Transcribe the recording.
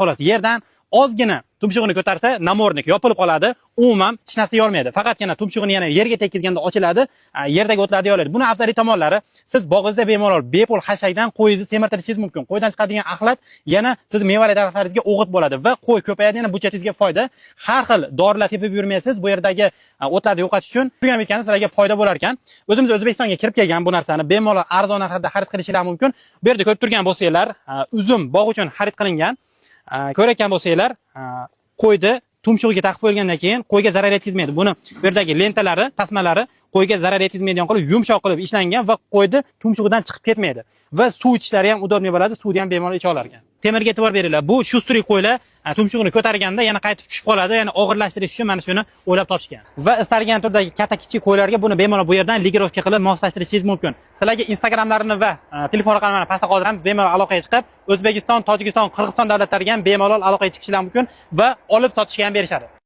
xolos yerdan ozgina tumshug'ini ko'tarsa, namornik yopilib qoladi, umuman hech narsa yolmaydi. Faqatgina tumshug'ini yana yerga tekkizganda ochiladi, yerdagi o'tlarni yolaydi. Buni afzaliy tomonlari, siz bog'ingizda bemalol bepul hashakdan qo'yingizni semirtirishingiz mumkin. Qo'ydan chiqadigan axlat yana siz mevali daraxtlaringizga o'g'it bo'ladi va qo'y ko'payadi, yana budjetingizga foyda. Har xil dorilar tepib yurmaysiz, bu yerdagi o'tlarni yo'qotish uchun. Turgan bitgani sizlarga foyda bo'lar ekan. O'zimiz O'zbekistonga kirib kelgan bu narsani bemalol arzon narxda xarid qilishingiz mumkin. Bu yerda ko'rib turgan bo'lsanglar, uzum bog' uchun xarid qilingan. Ko'rayotgan bo'lsanglar, qo'yni tumshug'iga taqib qo'yilgandan keyin qo'yga zarar yetkazmaydi. Buni bu yerdagi lentalari, tasmalari qo'yga zarar yetkazmaydigan qilib yumshoq qilib ishlangan va qo'yni tumshug'idan chiqib ketmaydi. Va suv ichishlari ham udobniy bo'ladi, suvni ham bemalol icha olar ekan. Temirga e'tibor beringlar. Bu shustrik qo'ylar tumshug'ini ko'targanda yana qaytib tushib qoladi, yana og'irlashtirish uchun mana shuni o'ylab topishgan. Va istalgan turdagi katta kichik qo'ylarga buni bemalol bu yerdan ligirovka qilib moslashtirishingiz mumkin. Sizlarga Instagramlarini va telefon raqamlarini pastda qoldiramiz. Bemalol aloqaga chiqib, O'zbekiston, Tojikiston, Qirg'iziston davlatlariga ham bemalol aloqaga chiqishingiz mumkin va olib sotishga ham berishadi.